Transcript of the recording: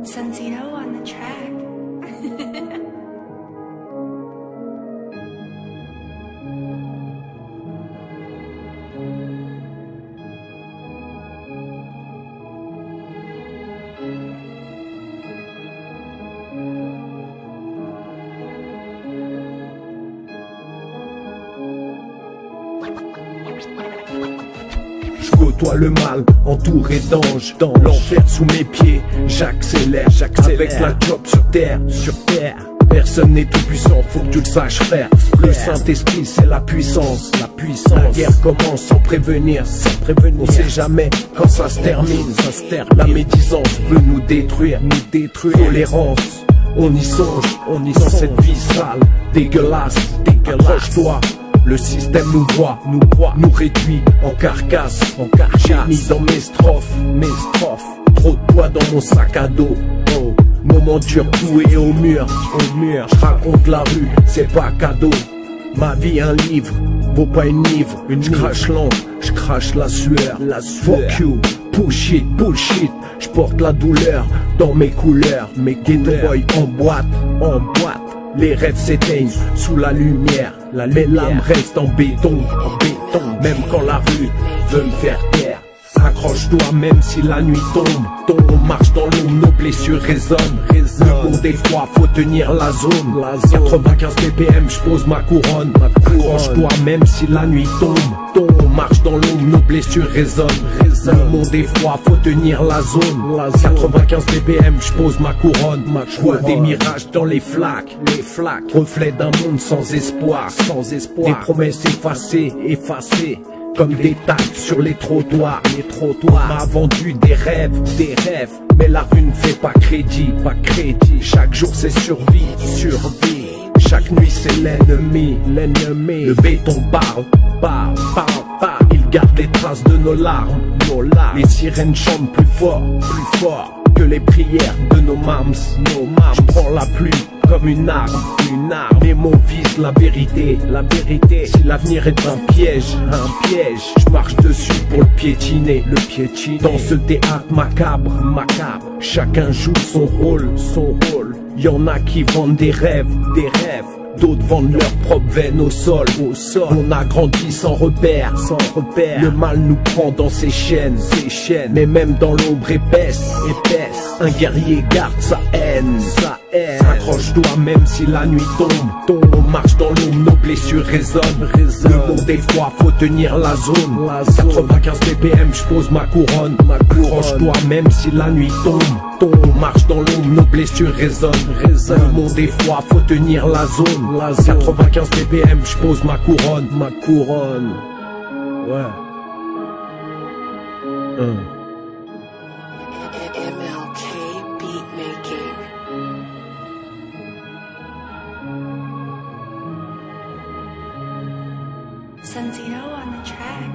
Santino on the track. Je côtoie le mal, entouré d'anges, dans l'enfer sous mes pieds. J'accélère, avec la job sur terre. Personne n'est tout puissant, faut que tu le saches faire. Le Saint-Esprit c'est la puissance. La guerre commence sans prévenir. On sait jamais quand ça se termine. La médisance veut nous détruire. Tolérance, on y songe dans cette vie sale, dégueulasse. Approche-toi. Le système nous voit, nous réduit en carcasse. J'ai mis dans mes strophes, trop de poids dans mon sac à dos. Moment dur, cloué au mur. Je raconte la rue, c'est pas cadeau. Ma vie un livre, vaut pas une livre. Je crache l'encre, je crache la sueur. Fuck you, bullshit. Je porte la douleur dans mes couleurs. Mes ghetto boys en boîte. Les rêves s'éteignent sous la lumière. Mes lames restent en béton. Même quand la rue veut me faire taire. Accroche-toi même si la nuit tombe. On marche dans l'ombre, nos blessures résonnent. Le monde est froid, faut tenir la zone. 95 BPM, je pose ma couronne. Accroche-toi même si la nuit tombe. On marche dans l'ombre, nos blessures résonnent. Le monde est froid, faut tenir la zone. 95 BPM, je pose ma couronne. Je vois des mirages dans les flaques. Reflet d'un monde sans espoir. Des promesses effacées. Comme des tags sur les trottoirs. M'a vendu des rêves. Mais la rue ne fait pas crédit. Chaque jour c'est survie. Chaque nuit c'est l'ennemi. Le béton parle. Il garde les traces de nos larmes. Les sirènes chantent plus fort que les prières de nos mams. Je prends la pluie comme une arme. Mes mots visent la vérité. Si l'avenir est un piège, je marche dessus pour le piétiner. Dans ce théâtre macabre, chacun joue son rôle. Y'en a qui vendent des rêves. D'autres vendent leur propre veine au sol. On a grandi sans repère. Le mal nous prend dans ses chaînes. Mais même dans l'ombre épaisse, un guerrier garde sa haine. Accroche-toi même si la nuit tombe. On marche dans l'ombre, nos blessures résonnent. Le monde est froid, faut tenir la zone. 95 BPM, je pose ma couronne. Accroche-toi même si la nuit tombe. On marche dans l'ombre, nos blessures résonnent. Le monde est froid, faut tenir la zone. 95 BPM, je pose ma couronne. Ouais. MLK Beatmaking. Santino on the track.